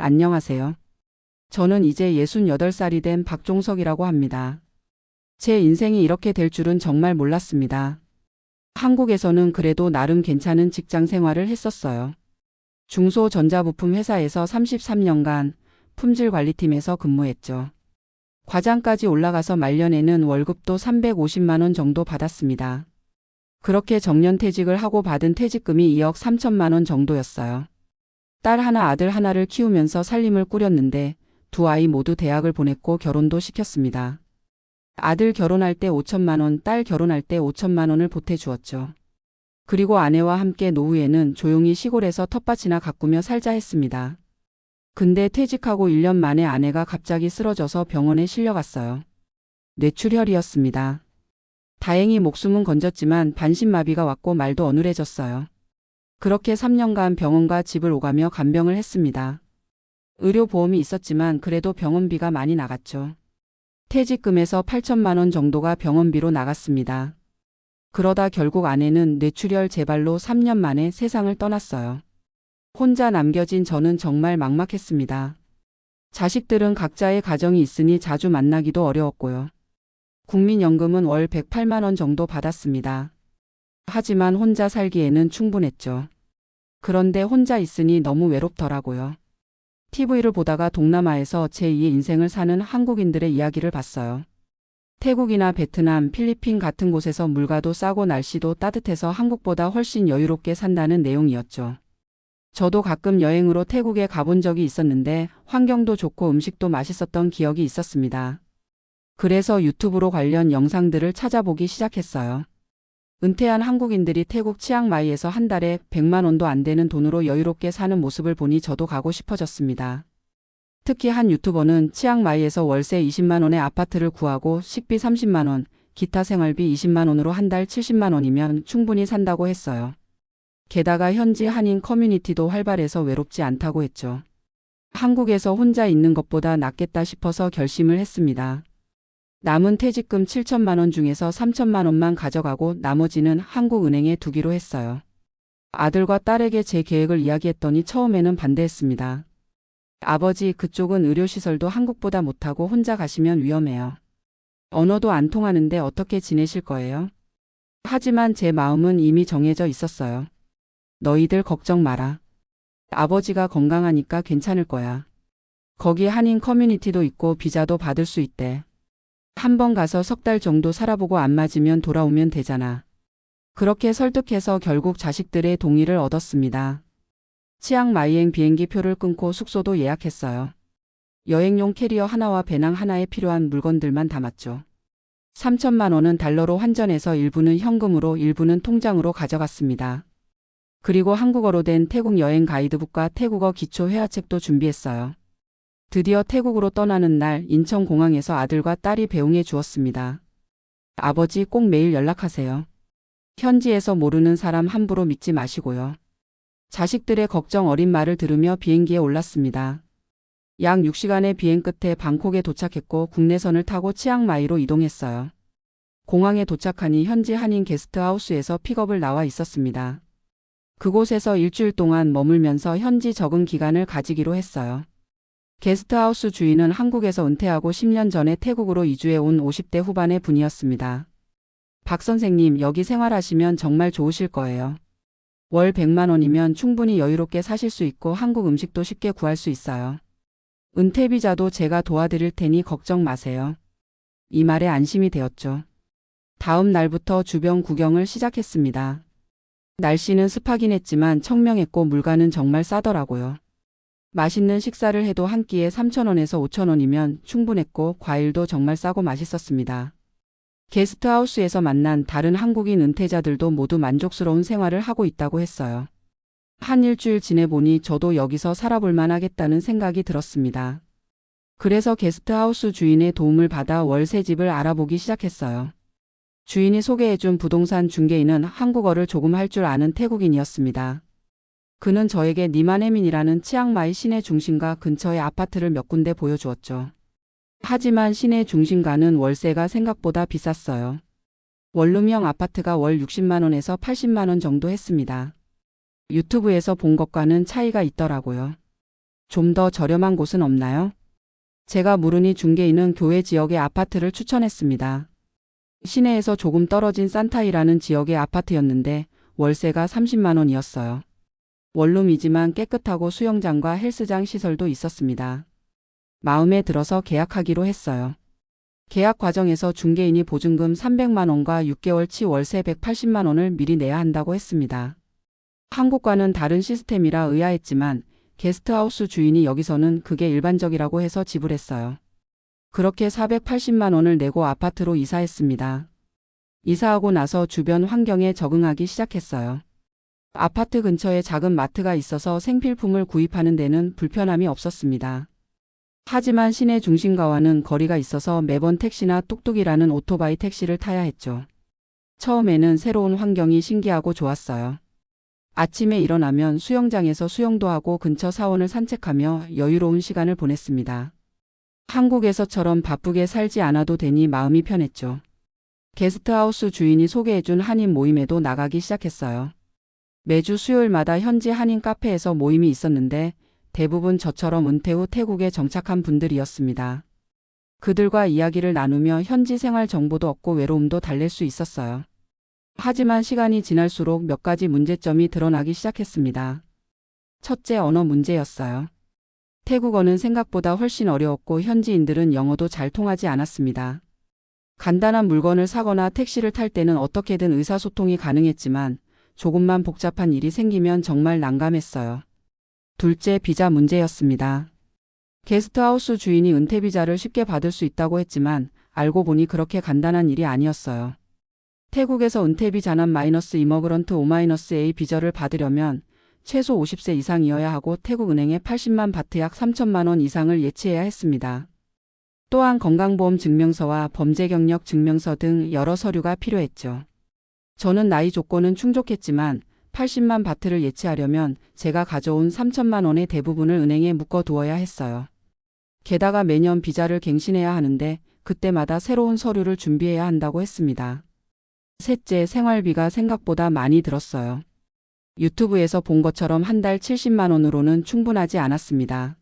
안녕하세요. 저는 이제 68살이 된 박종석이라고 합니다. 제 인생이 이렇게 될 줄은 정말 몰랐습니다. 한국에서는 그래도 나름 괜찮은 직장 생활을 했었어요. 중소전자부품 회사에서 33년간 품질관리팀에서 근무했죠. 과장까지 올라가서 말년에는 월급도 350만 원 정도 받았습니다. 그렇게 정년퇴직을 하고 받은 퇴직금이 2억 3천만 원 정도였어요. 딸 하나 아들 하나를 키우면서 살림을 꾸렸는데 두 아이 모두 대학을 보냈고 결혼도 시켰습니다. 아들 결혼할 때 5천만 원, 딸 결혼할 때 5천만 원을 보태주었죠. 그리고 아내와 함께 노후에는 조용히 시골에서 텃밭이나 가꾸며 살자 했습니다. 근데 퇴직하고 1년 만에 아내가 갑자기 쓰러져서 병원에 실려갔어요. 뇌출혈이었습니다. 다행히 목숨은 건졌지만 반신마비가 왔고 말도 어눌해졌어요. 그렇게 3년간 병원과 집을 오가며 간병을 했습니다. 의료보험이 있었지만 그래도 병원비가 많이 나갔죠. 퇴직금에서 8천만 원 정도가 병원비로 나갔습니다. 그러다 결국 아내는 뇌출혈 재발로 3년 만에 세상을 떠났어요. 혼자 남겨진 저는 정말 막막했습니다. 자식들은 각자의 가정이 있으니 자주 만나기도 어려웠고요. 국민연금은 월 108만 원 정도 받았습니다. 하지만 혼자 살기에는 충분했죠. 그런데 혼자 있으니 너무 외롭더라고요. TV를 보다가 동남아에서 제2의 인생을 사는 한국인들의 이야기를 봤어요. 태국이나 베트남, 필리핀 같은 곳에서 물가도 싸고 날씨도 따뜻해서 한국보다 훨씬 여유롭게 산다는 내용이었죠. 저도 가끔 여행으로 태국에 가본 적이 있었는데 환경도 좋고 음식도 맛있었던 기억이 있었습니다. 그래서 유튜브로 관련 영상들을 찾아보기 시작했어요. 은퇴한 한국인들이 태국 치앙마이에서 한 달에 100만 원도 안 되는 돈으로 여유롭게 사는 모습을 보니 저도 가고 싶어졌습니다. 특히 한 유튜버는 치앙마이에서 월세 20만 원의 아파트를 구하고 식비 30만 원, 기타 생활비 20만 원으로 한 달 70만 원이면 충분히 산다고 했어요. 게다가 현지 한인 커뮤니티도 활발해서 외롭지 않다고 했죠. 한국에서 혼자 있는 것보다 낫겠다 싶어서 결심을 했습니다. 남은 퇴직금 7천만 원 중에서 3천만 원만 가져가고 나머지는 한국은행에 두기로 했어요. 아들과 딸에게 제 계획을 이야기했더니 처음에는 반대했습니다. 아버지, 그쪽은 의료시설도 한국보다 못하고 혼자 가시면 위험해요. 언어도 안 통하는데 어떻게 지내실 거예요? 하지만 제 마음은 이미 정해져 있었어요. 너희들 걱정 마라. 아버지가 건강하니까 괜찮을 거야. 거기 한인 커뮤니티도 있고 비자도 받을 수 있대. 한번 가서 석 달 정도 살아보고 안 맞으면 돌아오면 되잖아. 그렇게 설득해서 결국 자식들의 동의를 얻었습니다. 치앙마이행 비행기 표를 끊고 숙소도 예약했어요. 여행용 캐리어 하나와 배낭 하나에 필요한 물건들만 담았죠. 3천만 원은 달러로 환전해서 일부는 현금으로 일부는 통장으로 가져갔습니다. 그리고 한국어로 된 태국 여행 가이드북과 태국어 기초 회화책도 준비했어요. 드디어 태국으로 떠나는 날 인천공항에서 아들과 딸이 배웅해 주었습니다. 아버지 꼭 매일 연락하세요. 현지에서 모르는 사람 함부로 믿지 마시고요. 자식들의 걱정 어린 말을 들으며 비행기에 올랐습니다. 약 6시간의 비행 끝에 방콕에 도착했고 국내선을 타고 치앙마이로 이동했어요. 공항에 도착하니 현지 한인 게스트하우스에서 픽업을 나와 있었습니다. 그곳에서 일주일 동안 머물면서 현지 적응 기간을 가지기로 했어요. 게스트하우스 주인은 한국에서 은퇴하고 10년 전에 태국으로 이주해 온 50대 후반의 분이었습니다. 박 선생님, 여기 생활하시면 정말 좋으실 거예요. 월 100만 원이면 충분히 여유롭게 사실 수 있고 한국 음식도 쉽게 구할 수 있어요. 은퇴비자도 제가 도와드릴 테니 걱정 마세요. 이 말에 안심이 되었죠. 다음 날부터 주변 구경을 시작했습니다. 날씨는 습하긴 했지만 청명했고 물가는 정말 싸더라고요. 맛있는 식사를 해도 한 끼에 3,000원에서 5,000원이면 충분했고 과일도 정말 싸고 맛있었습니다. 게스트하우스에서 만난 다른 한국인 은퇴자들도 모두 만족스러운 생활을 하고 있다고 했어요. 한 일주일 지내보니 저도 여기서 살아볼만 하겠다는 생각이 들었습니다. 그래서 게스트하우스 주인의 도움을 받아 월세 집을 알아보기 시작했어요. 주인이 소개해준 부동산 중개인은 한국어를 조금 할 줄 아는 태국인이었습니다. 그는 저에게 니만해민이라는 치앙마이 시내 중심가 근처의 아파트를 몇 군데 보여주었죠. 하지만 시내 중심가는 월세가 생각보다 비쌌어요. 원룸형 아파트가 월 60만 원에서 80만 원 정도 했습니다. 유튜브에서 본 것과는 차이가 있더라고요. 좀 더 저렴한 곳은 없나요? 제가 물으니 중개인은 교외 지역의 아파트를 추천했습니다. 시내에서 조금 떨어진 산타이라는 지역의 아파트였는데 월세가 30만 원이었어요. 원룸이지만 깨끗하고 수영장과 헬스장 시설도 있었습니다. 마음에 들어서 계약하기로 했어요. 계약 과정에서 중개인이 보증금 300만 원과 6개월치 월세 180만 원을 미리 내야 한다고 했습니다. 한국과는 다른 시스템이라 의아했지만 게스트하우스 주인이 여기서는 그게 일반적이라고 해서 지불했어요. 그렇게 480만 원을 내고 아파트로 이사했습니다. 이사하고 나서 주변 환경에 적응하기 시작했어요. 아파트 근처에 작은 마트가 있어서 생필품을 구입하는 데는 불편함이 없었습니다. 하지만 시내 중심가와는 거리가 있어서 매번 택시나 뚝뚝이라는 오토바이 택시를 타야 했죠. 처음에는 새로운 환경이 신기하고 좋았어요. 아침에 일어나면 수영장에서 수영도 하고 근처 사원을 산책하며 여유로운 시간을 보냈습니다. 한국에서처럼 바쁘게 살지 않아도 되니 마음이 편했죠. 게스트하우스 주인이 소개해준 한인 모임에도 나가기 시작했어요. 매주 수요일마다 현지 한인 카페에서 모임이 있었는데 대부분 저처럼 은퇴 후 태국에 정착한 분들이었습니다. 그들과 이야기를 나누며 현지 생활 정보도 얻고 외로움도 달랠 수 있었어요. 하지만 시간이 지날수록 몇 가지 문제점이 드러나기 시작했습니다. 첫째, 언어 문제였어요. 태국어는 생각보다 훨씬 어려웠고 현지인들은 영어도 잘 통하지 않았습니다. 간단한 물건을 사거나 택시를 탈 때는 어떻게든 의사소통이 가능했지만 조금만 복잡한 일이 생기면 정말 난감했어요. 둘째, 비자 문제였습니다. 게스트하우스 주인이 은퇴비자를 쉽게 받을 수 있다고 했지만 알고 보니 그렇게 간단한 일이 아니었어요. 태국에서 은퇴비 잔한 -이머그런트 O-A 비자를 받으려면 최소 50세 이상이어야 하고 태국 은행에 80만 바트 약 3천만 원 이상을 예치해야 했습니다. 또한 건강보험 증명서와 범죄 경력 증명서 등 여러 서류가 필요했죠. 저는 나이 조건은 충족했지만 80만 바트를 예치하려면 제가 가져온 3천만 원의 대부분을 은행에 묶어두어야 했어요. 게다가 매년 비자를 갱신해야 하는데 그때마다 새로운 서류를 준비해야 한다고 했습니다. 셋째, 생활비가 생각보다 많이 들었어요. 유튜브에서 본 것처럼 한 달 70만 원으로는 충분하지 않았습니다.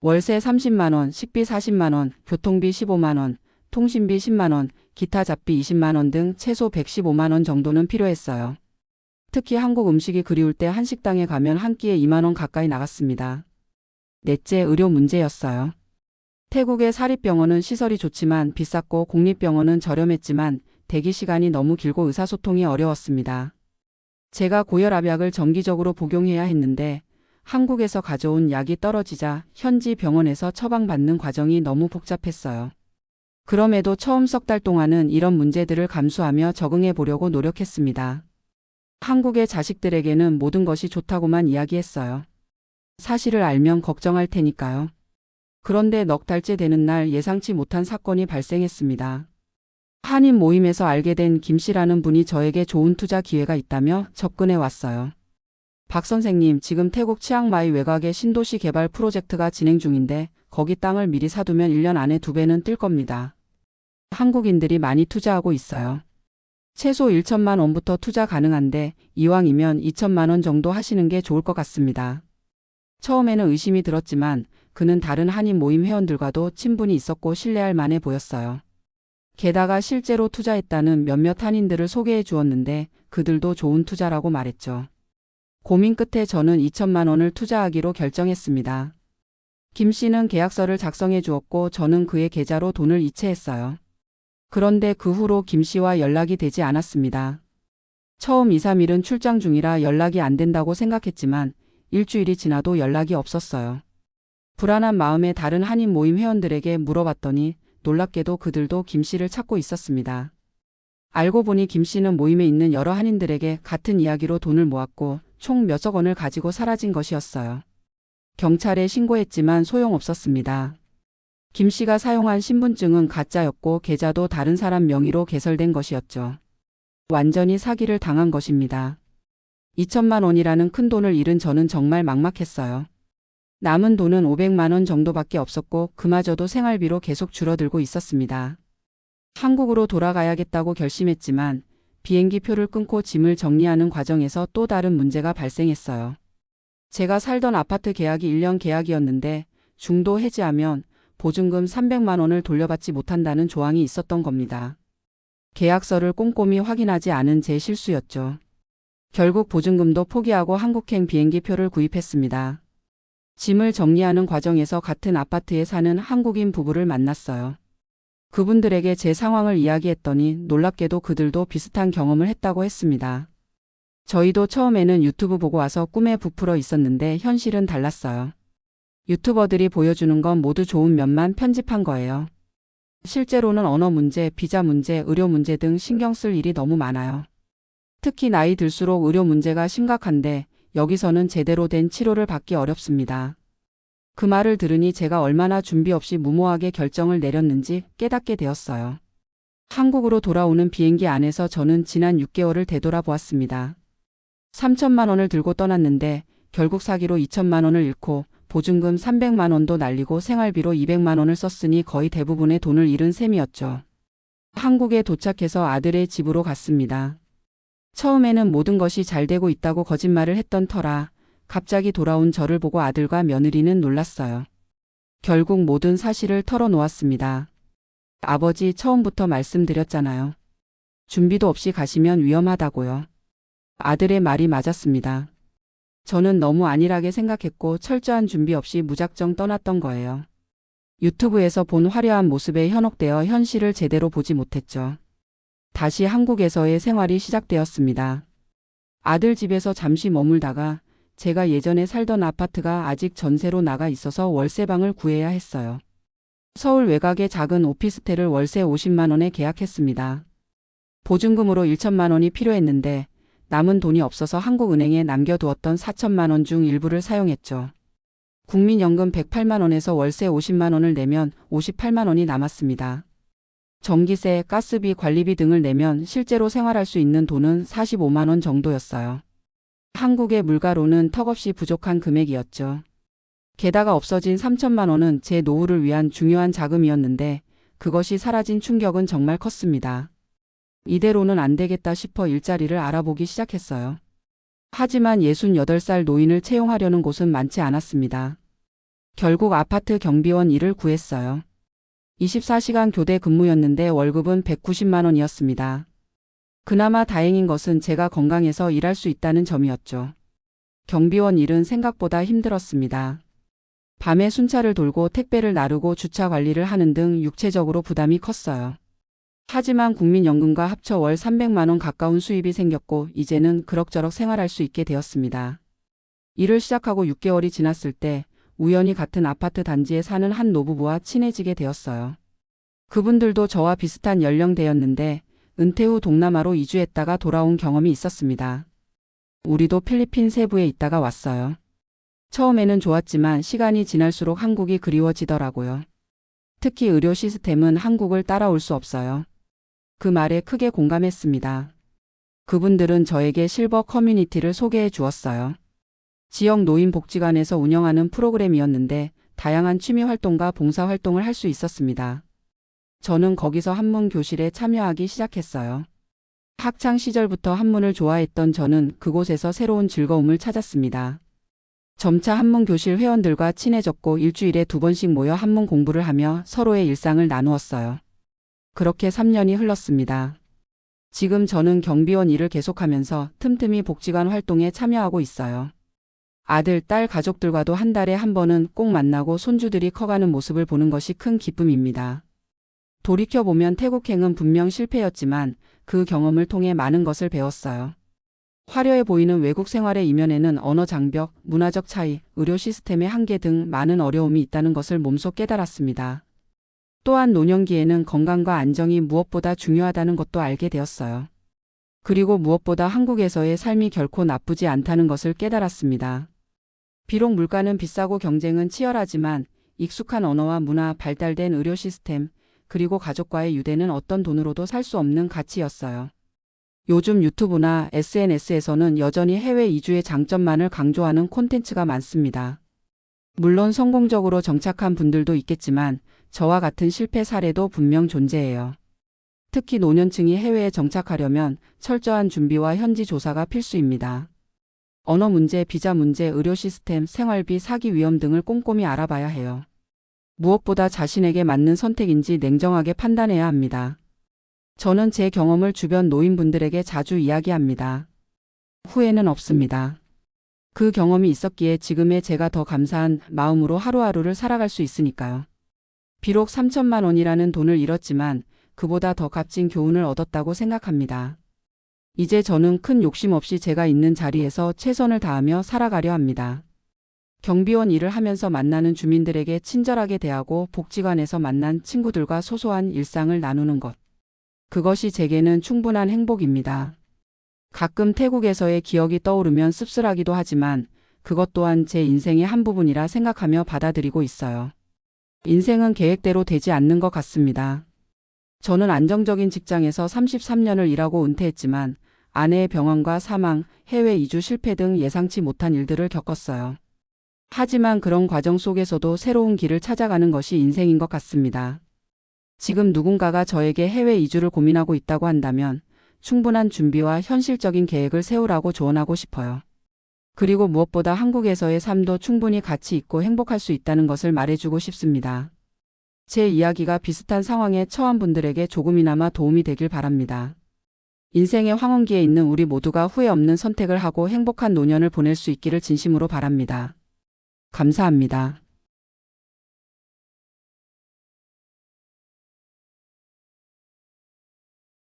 월세 30만 원, 식비 40만 원, 교통비 15만 원, 통신비 10만 원, 기타 잡비 20만 원 등 최소 115만 원 정도는 필요했어요. 특히 한국 음식이 그리울 때 한식당에 가면 한 끼에 2만 원 가까이 나갔습니다. 넷째, 의료 문제였어요. 태국의 사립병원은 시설이 좋지만 비쌌고 공립병원은 저렴했지만 대기 시간이 너무 길고 의사소통이 어려웠습니다. 제가 고혈압약을 정기적으로 복용해야 했는데 한국에서 가져온 약이 떨어지자 현지 병원에서 처방받는 과정이 너무 복잡했어요. 그럼에도 처음 석 달 동안은 이런 문제들을 감수하며 적응해 보려고 노력했습니다. 한국의 자식들에게는 모든 것이 좋다고만 이야기했어요. 사실을 알면 걱정할 테니까요. 그런데 넉 달째 되는 날 예상치 못한 사건이 발생했습니다. 한인 모임에서 알게 된 김 씨라는 분이 저에게 좋은 투자 기회가 있다며 접근해 왔어요. 박 선생님, 지금 태국 치앙마이 외곽에 신도시 개발 프로젝트가 진행 중인데 거기 땅을 미리 사두면 1년 안에 2배는 뜰 겁니다. 한국인들이 많이 투자하고 있어요. 최소 1천만 원부터 투자 가능한데 이왕이면 2천만 원 정도 하시는 게 좋을 것 같습니다. 처음에는 의심이 들었지만 그는 다른 한인 모임 회원들과도 친분이 있었고 신뢰할 만해 보였어요. 게다가 실제로 투자했다는 몇몇 한인들을 소개해 주었는데 그들도 좋은 투자라고 말했죠. 고민 끝에 저는 2천만 원을 투자하기로 결정했습니다. 김 씨는 계약서를 작성해 주었고 저는 그의 계좌로 돈을 이체했어요. 그런데 그 후로 김 씨와 연락이 되지 않았습니다. 처음 2, 3일은 출장 중이라 연락이 안 된다고 생각했지만 일주일이 지나도 연락이 없었어요. 불안한 마음에 다른 한인 모임 회원들에게 물어봤더니 놀랍게도 그들도 김 씨를 찾고 있었습니다. 알고 보니 김 씨는 모임에 있는 여러 한인들에게 같은 이야기로 돈을 모았고 총 몇억 원을 가지고 사라진 것이었어요. 경찰에 신고했지만 소용없었습니다. 김 씨가 사용한 신분증은 가짜였고 계좌도 다른 사람 명의로 개설된 것이었죠. 완전히 사기를 당한 것입니다. 2천만 원이라는 큰 돈을 잃은 저는 정말 막막했어요. 남은 돈은 500만 원 정도밖에 없었고 그마저도 생활비로 계속 줄어들고 있었습니다. 한국으로 돌아가야겠다고 결심했지만 비행기 표를 끊고 짐을 정리하는 과정에서 또 다른 문제가 발생했어요. 제가 살던 아파트 계약이 1년 계약이었는데 중도 해지하면 보증금 300만 원을 돌려받지 못한다는 조항이 있었던 겁니다. 계약서를 꼼꼼히 확인하지 않은 제 실수였죠. 결국 보증금도 포기하고 한국행 비행기표를 구입했습니다. 짐을 정리하는 과정에서 같은 아파트에 사는 한국인 부부를 만났어요. 그분들에게 제 상황을 이야기했더니 놀랍게도 그들도 비슷한 경험을 했다고 했습니다. 저희도 처음에는 유튜브 보고 와서 꿈에 부풀어 있었는데 현실은 달랐어요. 유튜버들이 보여주는 건 모두 좋은 면만 편집한 거예요. 실제로는 언어 문제, 비자 문제, 의료 문제 등 신경 쓸 일이 너무 많아요. 특히 나이 들수록 의료 문제가 심각한데 여기서는 제대로 된 치료를 받기 어렵습니다. 그 말을 들으니 제가 얼마나 준비 없이 무모하게 결정을 내렸는지 깨닫게 되었어요. 한국으로 돌아오는 비행기 안에서 저는 지난 6개월을 되돌아보았습니다. 3천만 원을 들고 떠났는데 결국 사기로 2천만 원을 잃고 보증금 300만 원도 날리고 생활비로 200만 원을 썼으니 거의 대부분의 돈을 잃은 셈이었죠. 한국에 도착해서 아들의 집으로 갔습니다. 처음에는 모든 것이 잘 되고 있다고 거짓말을 했던 터라 갑자기 돌아온 저를 보고 아들과 며느리는 놀랐어요. 결국 모든 사실을 털어놓았습니다. 아버지, 처음부터 말씀드렸잖아요. 준비도 없이 가시면 위험하다고요. 아들의 말이 맞았습니다. 저는 너무 안일하게 생각했고 철저한 준비 없이 무작정 떠났던 거예요. 유튜브에서 본 화려한 모습에 현혹되어 현실을 제대로 보지 못했죠. 다시 한국에서의 생활이 시작되었습니다. 아들 집에서 잠시 머물다가 제가 예전에 살던 아파트가 아직 전세로 나가 있어서 월세방을 구해야 했어요. 서울 외곽의 작은 오피스텔을 월세 50만 원에 계약했습니다. 보증금으로 1천만 원이 필요했는데 남은 돈이 없어서 한국은행에 남겨두었던 4천만 원 중 일부를 사용했죠. 국민연금 108만 원에서 월세 50만 원을 내면 58만 원이 남았습니다. 전기세, 가스비, 관리비 등을 내면 실제로 생활할 수 있는 돈은 45만 원 정도였어요. 한국의 물가로는 턱없이 부족한 금액이었죠. 게다가 없어진 3천만 원은 제 노후를 위한 중요한 자금이었는데 그것이 사라진 충격은 정말 컸습니다. 이대로는 안 되겠다 싶어 일자리를 알아보기 시작했어요. 하지만 68살 노인을 채용하려는 곳은 많지 않았습니다. 결국 아파트 경비원 일을 구했어요. 24시간 교대 근무였는데 월급은 190만 원이었습니다. 그나마 다행인 것은 제가 건강해서 일할 수 있다는 점이었죠. 경비원 일은 생각보다 힘들었습니다. 밤에 순찰을 돌고 택배를 나르고 주차 관리를 하는 등 육체적으로 부담이 컸어요. 하지만 국민연금과 합쳐 월 300만 원 가까운 수입이 생겼고 이제는 그럭저럭 생활할 수 있게 되었습니다. 일을 시작하고 6개월이 지났을 때 우연히 같은 아파트 단지에 사는 한 노부부와 친해지게 되었어요. 그분들도 저와 비슷한 연령대였는데 은퇴 후 동남아로 이주했다가 돌아온 경험이 있었습니다. 우리도 필리핀 세부에 있다가 왔어요. 처음에는 좋았지만 시간이 지날수록 한국이 그리워지더라고요. 특히 의료 시스템은 한국을 따라올 수 없어요. 그 말에 크게 공감했습니다. 그분들은 저에게 실버 커뮤니티를 소개해 주었어요. 지역 노인복지관에서 운영하는 프로그램이었는데 다양한 취미 활동과 봉사 활동을 할 수 있었습니다. 저는 거기서 한문 교실에 참여하기 시작했어요. 학창 시절부터 한문을 좋아했던 저는 그곳에서 새로운 즐거움을 찾았습니다. 점차 한문 교실 회원들과 친해졌고 일주일에 2번씩 모여 한문 공부를 하며 서로의 일상을 나누었어요. 그렇게 3년이 흘렀습니다. 지금 저는 경비원 일을 계속하면서 틈틈이 복지관 활동에 참여하고 있어요. 아들, 딸 가족들과도 한 달에 한 번은 꼭 만나고 손주들이 커가는 모습을 보는 것이 큰 기쁨입니다. 돌이켜보면 태국행은 분명 실패였지만 그 경험을 통해 많은 것을 배웠어요. 화려해 보이는 외국 생활의 이면에는 언어 장벽, 문화적 차이, 의료 시스템의 한계 등 많은 어려움이 있다는 것을 몸소 깨달았습니다. 또한 노년기에는 건강과 안정이 무엇보다 중요하다는 것도 알게 되었어요. 그리고 무엇보다 한국에서의 삶이 결코 나쁘지 않다는 것을 깨달았습니다. 비록 물가는 비싸고 경쟁은 치열하지만 익숙한 언어와 문화, 발달된 의료 시스템, 그리고 가족과의 유대는 어떤 돈으로도 살 수 없는 가치였어요. 요즘 유튜브나 SNS에서는 여전히 해외 이주의 장점만을 강조하는 콘텐츠가 많습니다. 물론 성공적으로 정착한 분들도 있겠지만 저와 같은 실패 사례도 분명 존재해요. 특히 노년층이 해외에 정착하려면 철저한 준비와 현지 조사가 필수입니다. 언어 문제, 비자 문제, 의료 시스템, 생활비, 사기 위험 등을 꼼꼼히 알아봐야 해요. 무엇보다 자신에게 맞는 선택인지 냉정하게 판단해야 합니다. 저는 제 경험을 주변 노인분들에게 자주 이야기합니다. 후회는 없습니다. 그 경험이 있었기에 지금의 제가 더 감사한 마음으로 하루하루를 살아갈 수 있으니까요. 비록 3천만 원이라는 돈을 잃었지만 그보다 더 값진 교훈을 얻었다고 생각합니다. 이제 저는 큰 욕심 없이 제가 있는 자리에서 최선을 다하며 살아가려 합니다. 경비원 일을 하면서 만나는 주민들에게 친절하게 대하고 복지관에서 만난 친구들과 소소한 일상을 나누는 것. 그것이 제게는 충분한 행복입니다. 가끔 태국에서의 기억이 떠오르면 씁쓸하기도 하지만 그것 또한 제 인생의 한 부분이라 생각하며 받아들이고 있어요. 인생은 계획대로 되지 않는 것 같습니다. 저는 안정적인 직장에서 33년을 일하고 은퇴했지만 아내의 병원과 사망, 해외 이주 실패 등 예상치 못한 일들을 겪었어요. 하지만 그런 과정 속에서도 새로운 길을 찾아가는 것이 인생인 것 같습니다. 지금 누군가가 저에게 해외 이주를 고민하고 있다고 한다면 충분한 준비와 현실적인 계획을 세우라고 조언하고 싶어요. 그리고 무엇보다 한국에서의 삶도 충분히 가치 있고 행복할 수 있다는 것을 말해주고 싶습니다. 제 이야기가 비슷한 상황에 처한 분들에게 조금이나마 도움이 되길 바랍니다. 인생의 황혼기에 있는 우리 모두가 후회 없는 선택을 하고 행복한 노년을 보낼 수 있기를 진심으로 바랍니다. 감사합니다.